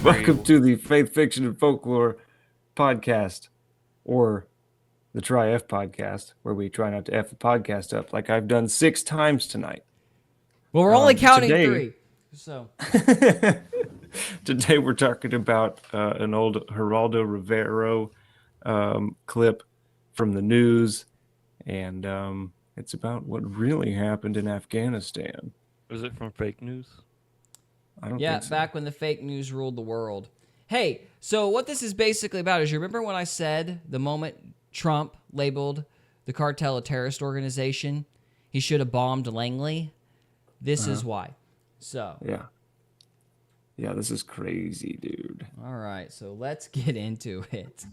Welcome to the Faith, Fiction, and Folklore podcast, or the Try F podcast, where we try not to F the podcast up like I've done 6 times tonight. Well, we're only counting 3. So today we're talking about an old Geraldo Rivero clip from the news, and it's about what really happened in Afghanistan. Was it from fake news? I don't yeah, think so. back when the fake news ruled the world. Hey, so what this is basically about is, you remember when I said the moment Trump labeled the cartel a terrorist organization, he should have bombed Langley? This is why. So. Yeah, this is crazy, dude. All right, so let's get into it.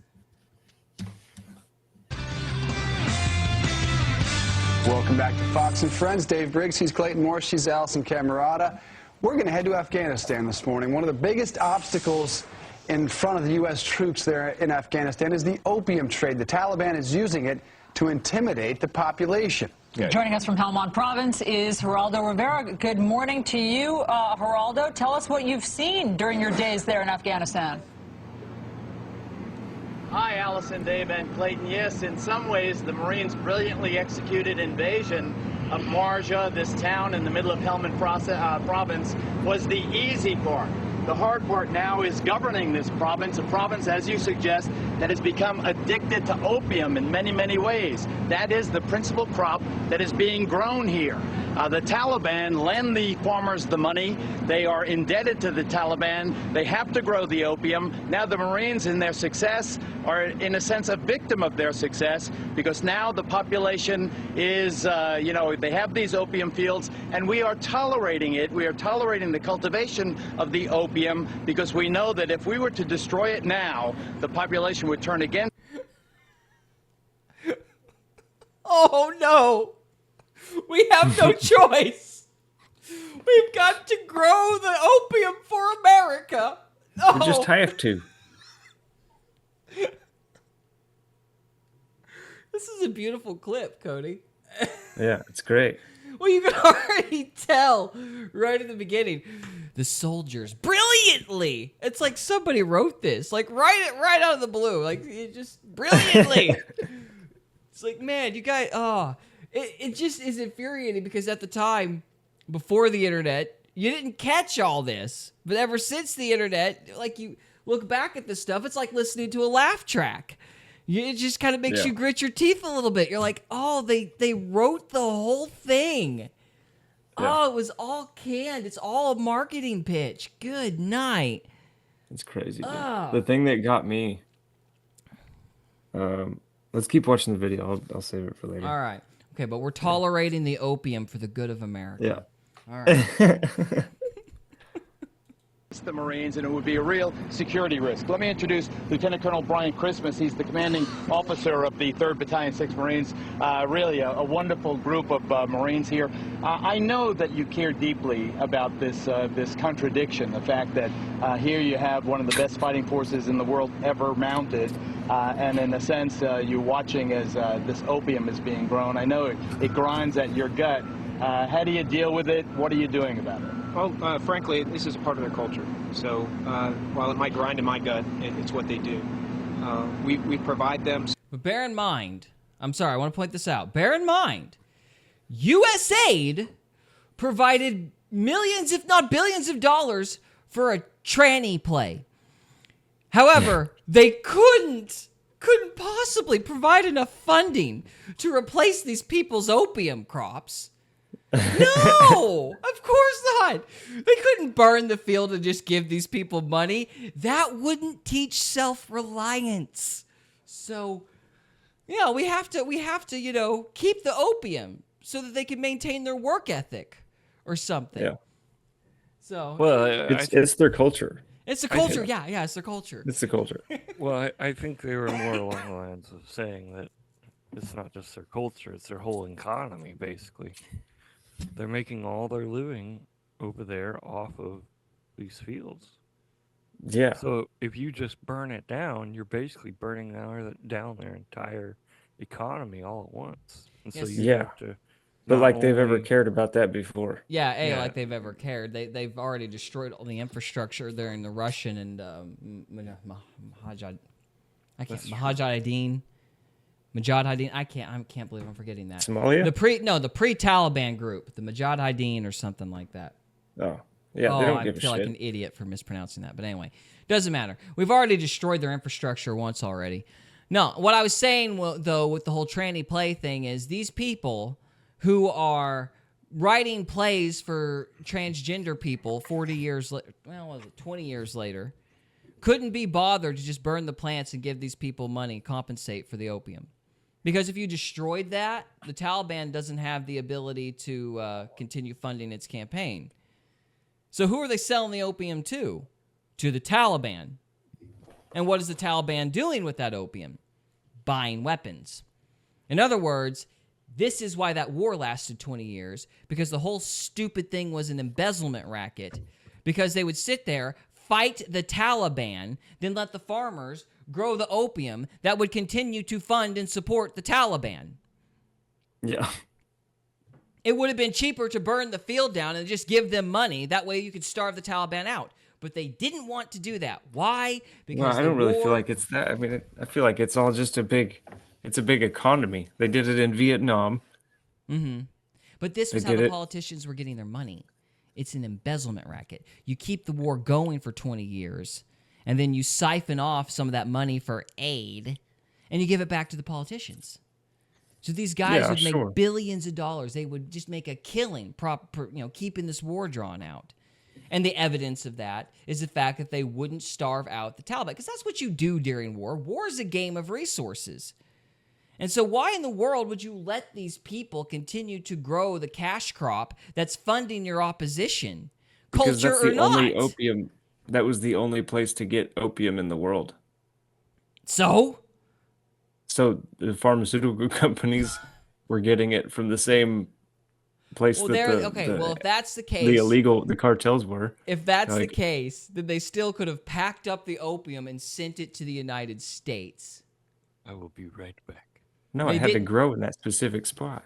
Welcome back to Fox and Friends. Dave Briggs, he's Clayton Morse, she's Allison Camerata. We're going to head to Afghanistan this morning. One of the biggest obstacles in front of the U.S. troops there in Afghanistan is the opium trade. The Taliban is using it to intimidate the population. Okay. Joining us from Helmand Province is Geraldo Rivera. Good morning to you, Geraldo. Tell us what you've seen during your days there in Afghanistan. Hi, Allison, Dave, and Clayton. Yes, in some ways, the Marines' brilliantly executed invasion of Marja, this town in the middle of Helmand Province, was the easy part. The hard part now is governing this province, a province, as you suggest, that has become addicted to opium in many, many ways. That is the principal crop that is being grown here. The Taliban lend the farmers the money. They are indebted to the Taliban. They have to grow the opium. Now the Marines, in their success, are in a sense a victim of their success, because now the population is, they have these opium fields, and we are tolerating it. We are tolerating the cultivation of the opium because we know that if we were to destroy it now, the population would turn against. Oh, no. We have no choice. We've got to grow the opium for America. Oh. We just have to. This is a beautiful clip, Cody. Yeah, it's great. Well, you can already tell right at the beginning. The soldiers, brilliantly. It's like somebody wrote this, like right out of the blue. Like, it just brilliantly. It's like, man, you guys, it just is infuriating, because at the time, before the internet, you didn't catch all this. But ever since the internet, like, you look back at this stuff, it's like listening to a laugh track. It just kind of makes you grit your teeth a little bit. You're like, oh, they wrote the whole thing. Yeah. Oh, it was all canned. It's all a marketing pitch. Good night. It's crazy, dude. The thing that got me... let's keep watching the video. I'll save it for later. All right. Okay, but we're tolerating the opium for the good of America. Yeah. All right. The Marines, and it would be a real security risk. Let me introduce Lieutenant Colonel Brian Christmas. He's the commanding officer of the 3rd Battalion, 6th Marines. Really a wonderful group of Marines here. I know that you care deeply about this contradiction, the fact that here you have one of the best fighting forces in the world ever mounted, and in a sense you're watching as this opium is being grown. I know it grinds at your gut. How do you deal with it? What are you doing about it? Well, frankly, this is a part of their culture. So while it might grind in my gut, it's what they do. We provide them. But bear in mind, I'm sorry, I want to point this out. Bear in mind, USAID provided millions, if not billions of dollars for a tranny play. However, they couldn't possibly provide enough funding to replace these people's opium crops. No, of course not. They couldn't burn the field and just give these people money. That wouldn't teach self-reliance. So, we have to, keep the opium so that they can maintain their work ethic or something. Yeah. So, well, it's their culture. It's the culture. Yeah, it's their culture. It's the culture. Well, I think they were more along the lines of saying that it's not just their culture, it's their whole economy, basically. They're making all their living over there off of these fields. Yeah. So if you just burn it down, you're basically burning down their entire economy all at once. And so you have to But not like they've ever only- cared about that before. Yeah, Yeah. like they've ever cared. They've already destroyed all the infrastructure during the Russian and Mahajad. Mujahideen. I can't believe I'm forgetting that. Somalia? The pre-Taliban group, the Mujahideen or something like that. Oh, yeah, Oh, they don't I give a feel shit. like an idiot for mispronouncing that. But anyway, doesn't matter. We've already destroyed their infrastructure once already. No, what I was saying, though, with the whole tranny play thing is these people who are writing plays for transgender people 40 years later, 20 years later, couldn't be bothered to just burn the plants and give these people money, compensate for the opium. Because if you destroyed that, the Taliban doesn't have the ability to continue funding its campaign. So who are they selling the opium to? To the Taliban. And what is the Taliban doing with that opium? Buying weapons. In other words, this is why that war lasted 20 years, because the whole stupid thing was an embezzlement racket, because they would sit there, fight the Taliban, then let the farmers grow the opium that would continue to fund and support the Taliban. Yeah. It would have been cheaper to burn the field down and just give them money. That way you could starve the Taliban out. But they didn't want to do that. Why? Because Well, I don't really feel like it's that. I mean, I feel like it's all just it's a big economy. They did it in Vietnam. But this was They how did the it. politicians were getting their money. It's an embezzlement racket. You keep the war going for 20 years, and then you siphon off some of that money for aid, and you give it back to the politicians. So these guys Yeah, would make sure. billions of dollars. They would just make a killing, keeping this war drawn out. And the evidence of that is the fact that they wouldn't starve out the Taliban, because that's what you do during war. War is a game of resources. And so why in the world would you let these people continue to grow the cash crop that's funding your opposition, Because culture that's or the not? only opium. That was the only place to get opium in the world. So? So the pharmaceutical companies were getting it from the same place Well, that if that's the case, the cartels were. if that's the like- case, then they still could have packed up the opium and sent it to the United States. I will be right back. No, They it had to didn't- grow in that specific spot.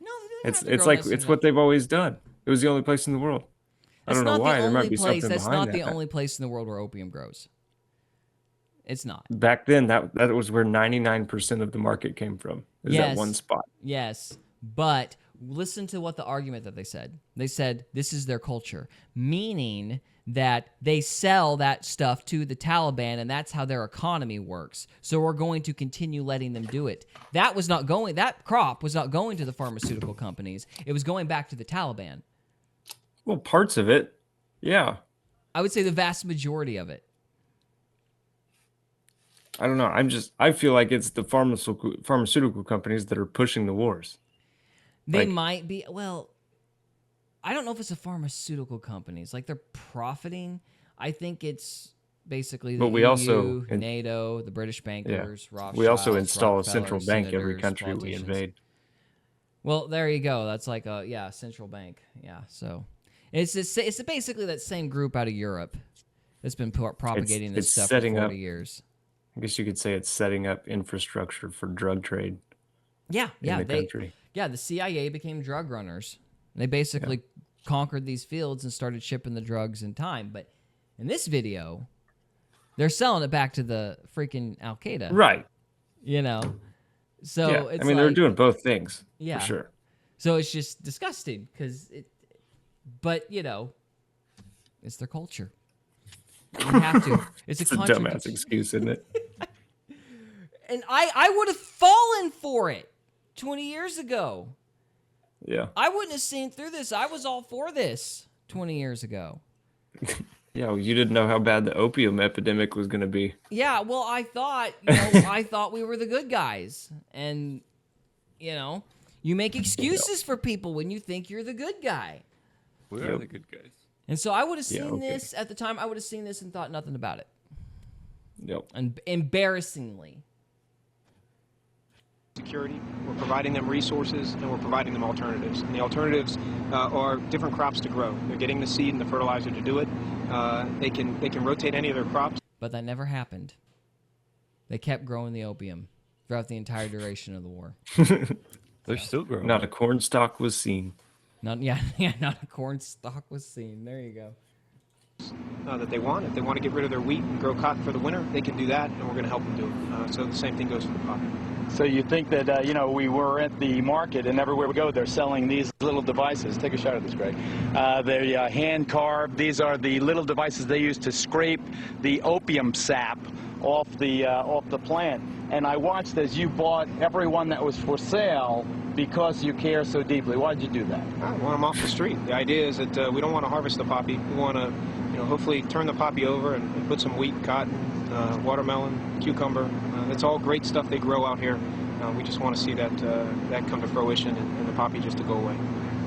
No, they didn't It's have to it's grow like that it's what they've always done. It was the only place in the world. I That's don't know not why. the There might only be place. something That's behind not the that. only place in the world where opium grows. It's not. Back then, that was where 99% of the market came from. Is Yes. that one spot? Yes, but listen to what the argument that they said. They said this is their culture, meaning that they sell that stuff to the Taliban, and that's how their economy works. So we're going to continue letting them do it. That crop was not going to the pharmaceutical companies. It was going back to the Taliban. Well, parts of it, yeah. I would say the vast majority of it. I don't know. I feel like it's the pharmaceutical companies that are pushing the wars. They Like- might be. Well, I don't know if it's the pharmaceutical companies. Like they're profiting. I think it's basically the But we EU, also- NATO, the British Yeah. bankers, Rothschilds, We also install a central Rockefellers, bank every senators, country we politicians. invade. Well, there you go. That's like a central bank. Yeah, so it's basically that same group out of Europe that's been propagating this it's stuff setting for 40 up- years. I guess you could say it's setting up infrastructure for drug trade Yeah, in the country. Yeah, the CIA became drug runners. They basically conquered these fields and started shipping the drugs in time. But in this video, they're selling it back to the freaking Al Qaeda. Right. You know? So Yeah. it's I mean, they're like- doing both things. Yeah. For sure. So it's just disgusting because but it's their culture. You have to. It's a It's a dumbass contradiction. excuse, isn't it? And I would have fallen for it 20 years ago. Yeah. I wouldn't have seen through this. I was all for this 20 years ago. Yeah. Well, you didn't know how bad the opium epidemic was going to be. Yeah, well, I thought we were the good guys. And, you make excuses for people when you think you're the good guy. We are the good guys. And so I would have Yeah, seen okay. this at the time. I would have seen this and thought nothing about it. Yep. And embarrassingly. Security, we're providing them resources, and we're providing them alternatives. And the alternatives are different crops to grow. They're getting the seed and the fertilizer to do it. They can rotate any of their crops. But that never happened. They kept growing the opium throughout the entire duration of the war. They're still growing. Not a corn stalk was seen. Not not a corn stalk was seen. There you go. That they want. If they want to get rid of their wheat and grow cotton for the winter, they can do that, and we're going to help them do it. So the same thing goes for the poppy. So you think that, we were at the market, and everywhere we go, they're selling these little devices. Take a shot of this, Greg. They're hand-carved. These are the little devices they use to scrape the opium sap off the plant. And I watched as you bought every one that was for sale because you care so deeply. Why did you do that? I want them off the street. The idea is that we don't want to harvest the poppy. We want to, hopefully turn the poppy over and put some wheat, cotton, watermelon, cucumber. It's all great stuff they grow out here. We just want to see that come to fruition and the poppy just to go away.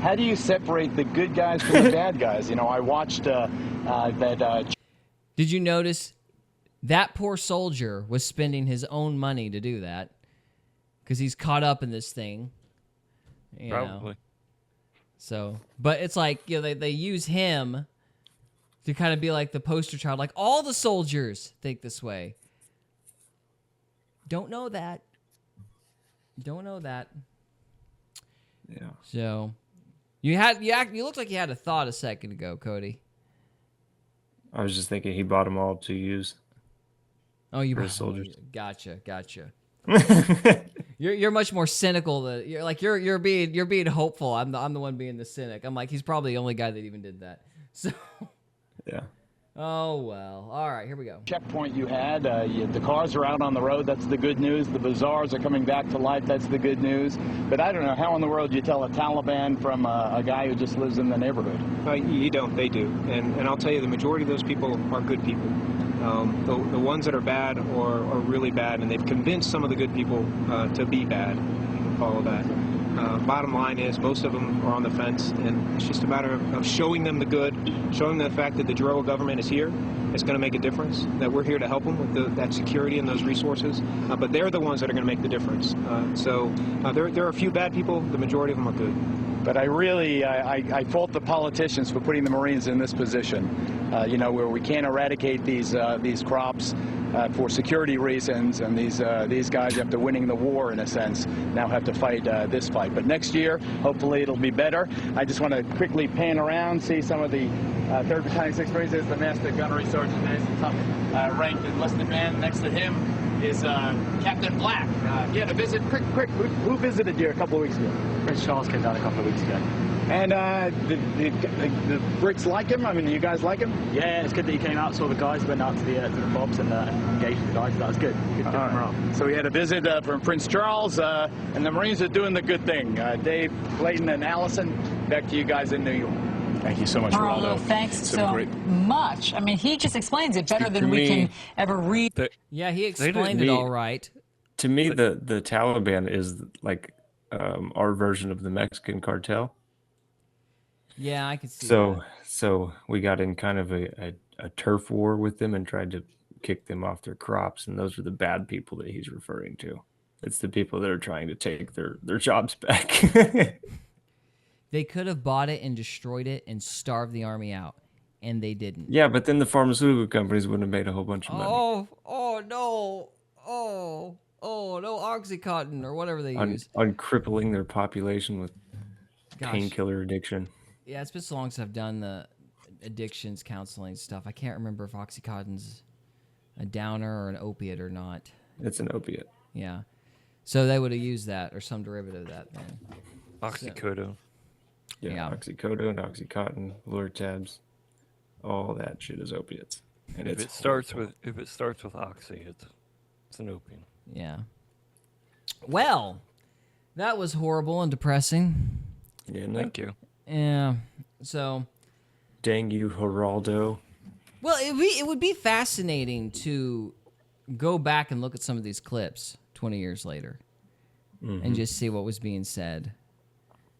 How do you separate the good guys from the bad guys? I watched that. Did you notice that poor soldier was spending his own money to do that because he's caught up in this thing? Probably. So, but it's like, they use him to kind of be like the poster child, like all the soldiers think this way. Don't know that. Yeah. So, you looked like you had a thought a second ago, Cody. I was just thinking he bought them all to use. Oh, you For bought the soldiers. Gotcha. You're much more cynical than you're being hopeful. I'm the one being the cynic. I'm like, he's probably the only guy that even did that. So. Yeah. Oh, well. All right, here we go. Checkpoint you had. The cars are out on the road. That's the good news. The bazaars are coming back to life. That's the good news. But I don't know, how in the world do you tell a Taliban from a guy who just lives in the neighborhood? You don't. They do. And I'll tell you, the majority of those people are good people. The ones that are bad are really bad, and they've convinced some of the good people to be bad. You can follow that. Bottom line is most of them are on the fence, and it's just a matter of showing them the good, showing them the fact that the Giro government is here. It's going to make a difference, that we're here to help them with that security and those resources, but they're the ones that are going to make the difference. There are a few bad people. The majority of them are good. But I fault the politicians for putting the Marines in this position, where we can't eradicate these crops for security reasons, and these guys, after winning the war, in a sense, now have to fight this fight. But next year, hopefully, it'll be better. I just want to quickly pan around, see some of the 3rd Battalion 6th Marines. There's the Master Gunnery Sergeant. There's the top ranked enlisted man. Next to him is Captain Black. He had a visit. Quick, who visited you a couple of weeks ago? Prince Charles came down a couple of weeks ago. And the Brits like him? I mean, you guys like him? Yeah, it's good that he came out, saw the guys, went out to the pubs and engaged with the guys. That was good. Good morale. So we had a visit from Prince Charles, and the Marines are doing the good thing. Dave, Clayton, and Allison, back to you guys in New York. Thank you so much, Geraldo, thanks so much. I mean, he just explains it better than we can ever read. Yeah, he explained it all right. To me, the Taliban is like our version of the Mexican cartel. Yeah, I can see that. So we got in kind of a turf war with them and tried to kick them off their crops, and those are the bad people that he's referring to. It's the people that are trying to take their jobs back. They could have bought it and destroyed it and starved the army out, and they didn't. Yeah, but then the pharmaceutical companies wouldn't have made a whole bunch of money. Oh no. Oh, no Oxycontin or whatever they use. On crippling their population with painkiller addiction. Yeah, it's been so long since I've done the addictions counseling stuff. I can't remember if Oxycontin's a downer or an opiate or not. It's an opiate. Yeah. So they would have used that or some derivative of that then. Oxycodone. Yeah, oxycodone, Oxycontin, Lortabs, all that shit is opiates. And if it starts with oxy, it's an opium. Yeah. Well, that was horrible and depressing. Yeah, thank you. Yeah. So. Dang you, Geraldo. Well, it would be fascinating to go back and look at some of these clips 20 years later, and just see what was being said,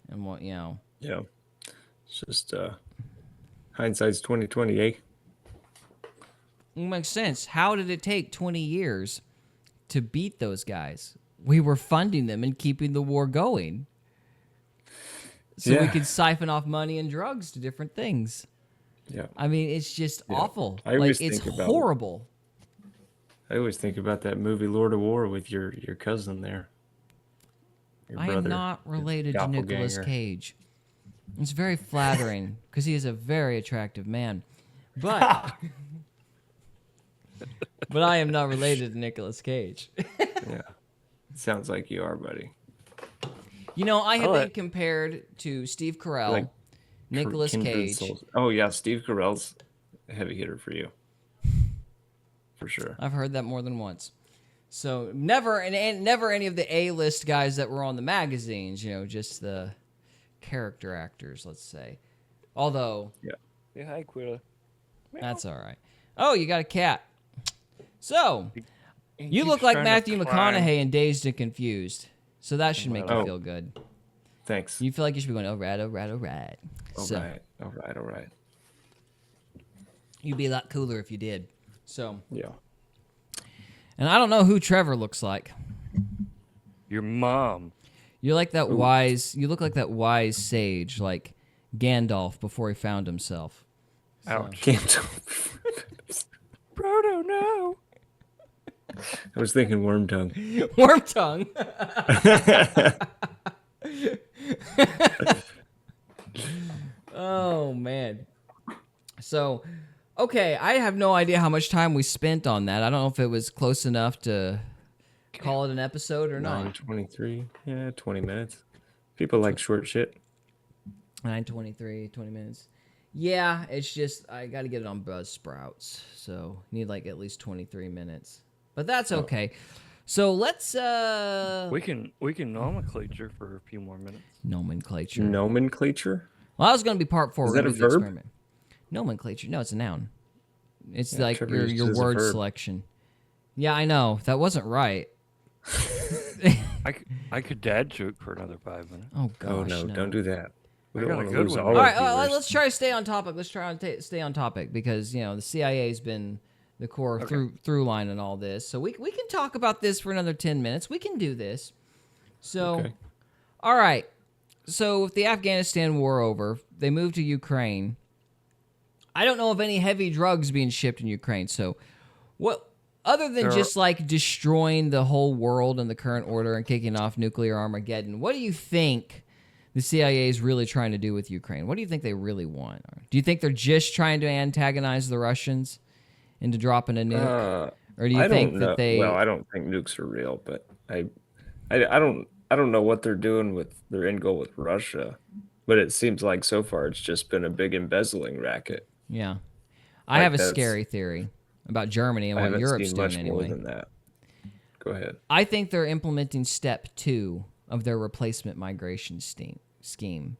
and what Yeah, it's just hindsight's 20/20, eh? It makes sense. How did it take 20 years to beat those guys? We were funding them and keeping the war going, so we could siphon off money and drugs to different things. Yeah, I mean, it's just awful. It's horrible. I always think about that movie Lord of War with your cousin there. Your I am brother, not your related to Nicolas doppelganger. Cage. It's very flattering because he is a very attractive man. But but I am not related to Nicolas Cage. Yeah. Sounds like you are, buddy. You know, I have Oh, been compared to Steve Carell, Like Nicolas Kindred Cage. souls. Oh yeah, Steve Carell's a heavy hitter for you. For sure. I've heard that more than once. So never and never any of the A-list guys that were on the magazines, you know, just the character actors, let's say. Although, Yeah, hi, Quilla. that's all right. Oh, you got a cat. So, He you keeps look like trying to Matthew climb. McConaughey in Dazed and Confused. So that should make you Oh. feel good. Thanks. You feel like you should be going, all right, all right, all right. So, All right. you'd be a lot cooler if you did. So, Yeah. and I don't know who Trevor looks like. Your mom. You're like that wise, you look like that wise sage, like Gandalf before he found himself. Ouch. Can't. Proto, no. I was thinking worm tongue. Worm tongue. Oh, man. So, okay, I have no idea how much time we spent on that. I don't know if it was close enough to call it an episode or not. 9:23. Yeah, 20 minutes. People like short shit. 9:23, 20 minutes. Yeah, it's just I got to get it on Buzzsprouts, so need like at least 23 minutes. But that's okay. So let's We can nomenclature for a few more minutes. nomenclature. Nomenclature? Well, that was going to be part 4. Is We're that gonna a do the verb? experiment. Nomenclature. No, it's a noun. It's Yeah, like Trevor your used it as a word verb. selection. Yeah, I know. That wasn't right. I could dad joke for another 5 minutes. Oh gosh. Oh no, don't do that. We I don't got a want to good lose one. all All our right, viewers. let's try to stay on topic. Let's try and stay on topic because you know the CIA has been the core through line in all this. So we can talk about this for another 10 minutes. We can do this. So, Okay. all right. So with the Afghanistan war over, they moved to Ukraine. I don't know of any heavy drugs being shipped in Ukraine. So, what other than There just like destroying the whole world and the current order and kicking off nuclear Armageddon, what do you think the CIA is really trying to do with Ukraine? What do you think they really want? Do you think they're just trying to antagonize the Russians into dropping a nuke, or do you I think don't know. that they? Well, I don't think nukes are real, but I don't know what they're doing with their end goal with Russia, but it seems like so far it's just been a big embezzling racket. Yeah, I Like have a that's- scary theory about Germany and I what haven't Europe's seen doing much anyway. more than that. Go ahead. I think they're implementing step 2 of their replacement migration scheme.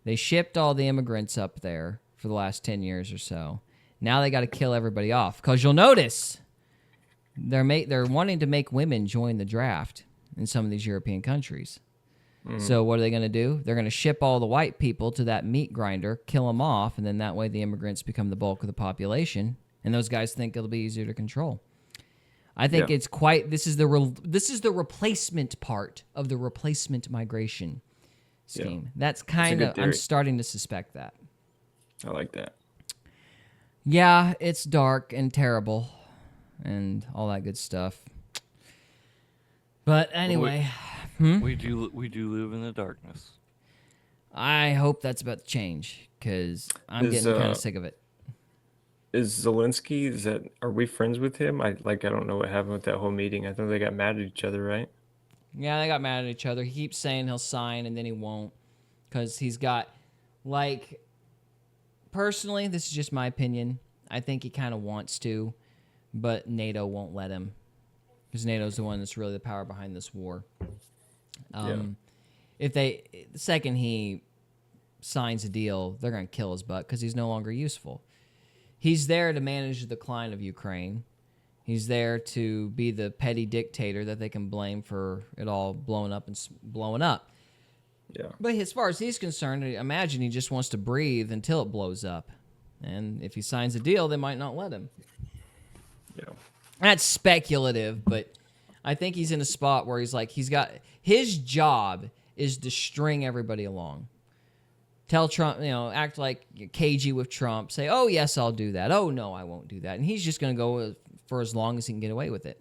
They shipped all the immigrants up there for the last 10 years or so. Now they got to kill everybody off because you'll notice they're wanting to make women join the draft in some of these European countries. So what are they going to do? They're going to ship all the white people to that meat grinder, kill them off, and then that way the immigrants become the bulk of the population, and those guys think it'll be easier to control. I think Yeah. it's quite. This is the replacement part of the replacement migration scheme. That's kind good of. I'm theory. starting to suspect that. I like that. Yeah, it's dark and terrible, and all that good stuff. But anyway, We do live in the darkness. I hope that's about to change because I'm Is, getting kind uh, of sick of it. Is Zelensky? Are we friends with him? I don't know what happened with that whole meeting. I think they got mad at each other, right? Yeah, they got mad at each other. He keeps saying he'll sign and then he won't because he's got, like, personally, this is just my opinion. I think he kind of wants to, but NATO won't let him because NATO's the one that's really the power behind this war. If the second he signs a deal, they're going to kill his butt because he's no longer useful. He's there to manage the decline of Ukraine. He's there to be the petty dictator that they can blame for it all blowing up. Yeah. But as far as he's concerned, imagine he just wants to breathe until it blows up. And if he signs a deal, they might not let him. Yeah. That's speculative, but I think he's in a spot where he's like, his job is to string everybody along. Tell Trump, act like you're cagey with Trump. Say, oh, yes, I'll do that. Oh, no, I won't do that. And he's just going to go for as long as he can get away with it.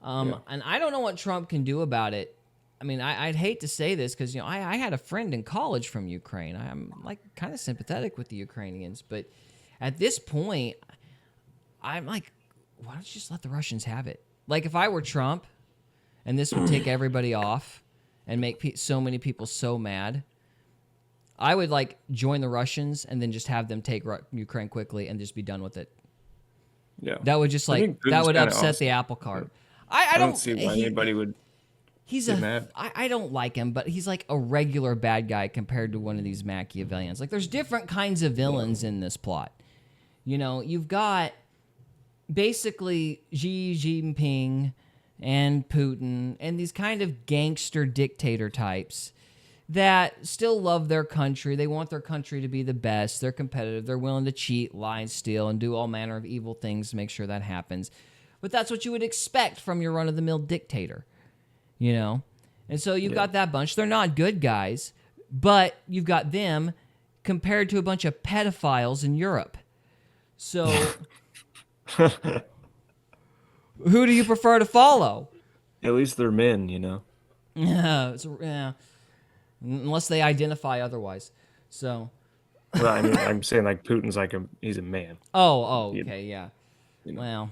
And I don't know what Trump can do about it. mean, I'd hate to say this because, I had a friend in college from Ukraine. I'm, like, kind of sympathetic with the Ukrainians. But at this point, I'm like, why don't you just let the Russians have it? Like, if I were Trump and this would take everybody off and make so many people so mad, I would, like, join the Russians and then just have them take Ukraine quickly and just be done with it. Yeah. That would just, like, that would upset the apple cart. I don't see why anybody would get mad. I don't like him, but he's like a regular bad guy compared to one of these Machiavellians. Like, there's different kinds of villains in this plot. You've got basically Xi Jinping and Putin and these kind of gangster dictator types that still love their country. They want their country to be the best. They're competitive. They're willing to cheat, lie, steal, and do all manner of evil things to make sure that happens. But that's what you would expect from your run-of-the-mill dictator, And so you've got that bunch. They're not good guys, but you've got them compared to a bunch of pedophiles in Europe. So who do you prefer to follow? At least they're men, Yeah, unless they identify otherwise. So. Well, I mean, I'm saying like Putin's like he's a man. Oh, okay, yeah. Well,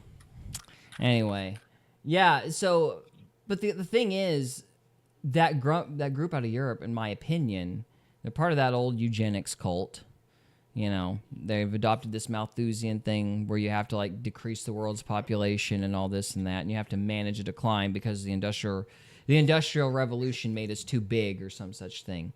anyway, yeah. So, but the thing is, that group out of Europe, in my opinion, they're part of that old eugenics cult. They've adopted this Malthusian thing where you have to like decrease the world's population and all this and that, and you have to manage a decline because the industrial revolution made us too big or some such thing.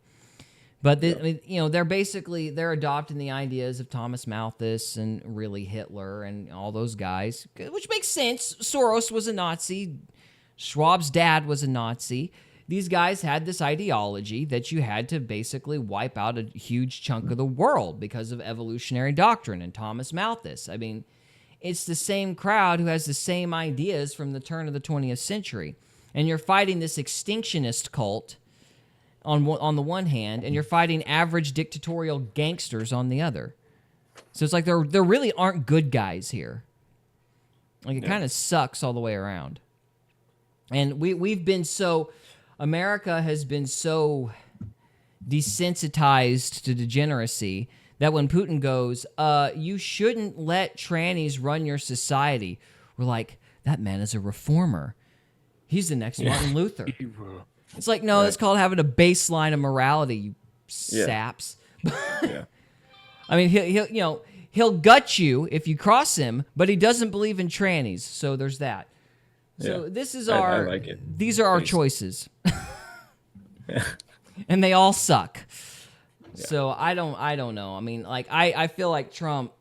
But they're adopting the ideas of Thomas Malthus and really Hitler and all those guys, which makes sense. Soros was a Nazi. Schwab's dad was a Nazi. These guys had this ideology that you had to basically wipe out a huge chunk of the world because of evolutionary doctrine and Thomas Malthus. I mean, it's the same crowd who has the same ideas from the turn of the 20th century. And you're fighting this extinctionist cult on the one hand, and you're fighting average dictatorial gangsters on the other. So it's like there really aren't good guys here. Like, it kind of sucks all the way around. And America has been so desensitized to degeneracy that when Putin goes, you shouldn't let trannies run your society, we're like, that man is a reformer. He's the next Martin Luther. It's like, no, it's called having a baseline of morality, you saps. Yeah. I mean, he'll gut you if you cross him, but he doesn't believe in trannies. So there's that. So this is I like it. These are our choices. And they all suck. Yeah. So I don't know. I mean, like, I feel like Trump,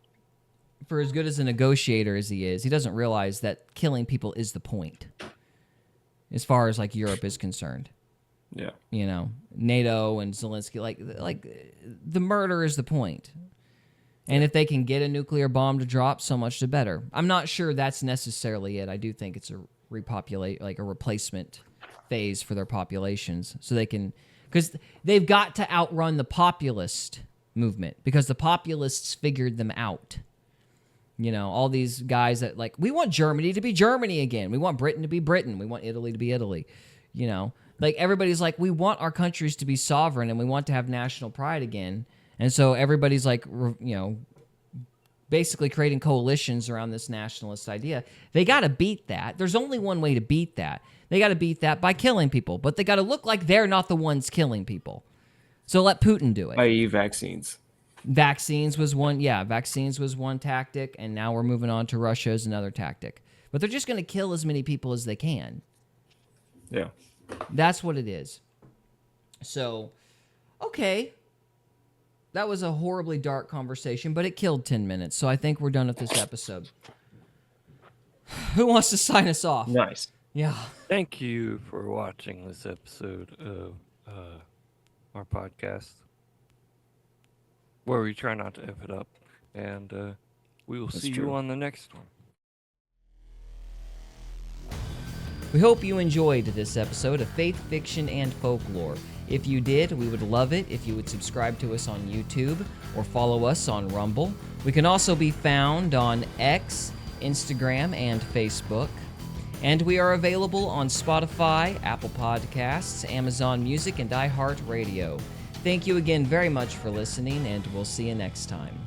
for as good as a negotiator as he is, he doesn't realize that killing people is the point. As far as like Europe is concerned. Yeah. NATO and Zelensky, like the murder is the point. And if they can get a nuclear bomb to drop, so much the better. I'm not sure that's necessarily it. I do think it's a replacement phase for their populations, so they can, because they've got to outrun the populist movement, because the populists figured them out. All these guys that like, we want Germany to be Germany again. We want Britain to be Britain. We want Italy to be Italy. Like, everybody's like, we want our countries to be sovereign and we want to have national pride again. And so everybody's like, basically creating coalitions around this nationalist idea. They got to beat that. There's only one way to beat that. They got to beat that by killing people, but they got to look like they're not the ones killing people. So let Putin do it. I.e. vaccines. Vaccines was one tactic, and now we're moving on to Russia as another tactic. But they're just going to kill as many people as they can. Yeah. That's what it is. So, okay. That was a horribly dark conversation, but it killed 10 minutes, so I think we're done with this episode. Who wants to sign us off? Nice. Yeah. Thank you for watching this episode of our podcast, where we try not to F it up, and we will see you on the next one. We hope you enjoyed this episode of Faith, Fiction, and Folklore. If you did, we would love it if you would subscribe to us on YouTube or follow us on Rumble. We can also be found on X, Instagram, and Facebook. And we are available on Spotify, Apple Podcasts, Amazon Music, and iHeartRadio. Thank you again very much for listening, and we'll see you next time.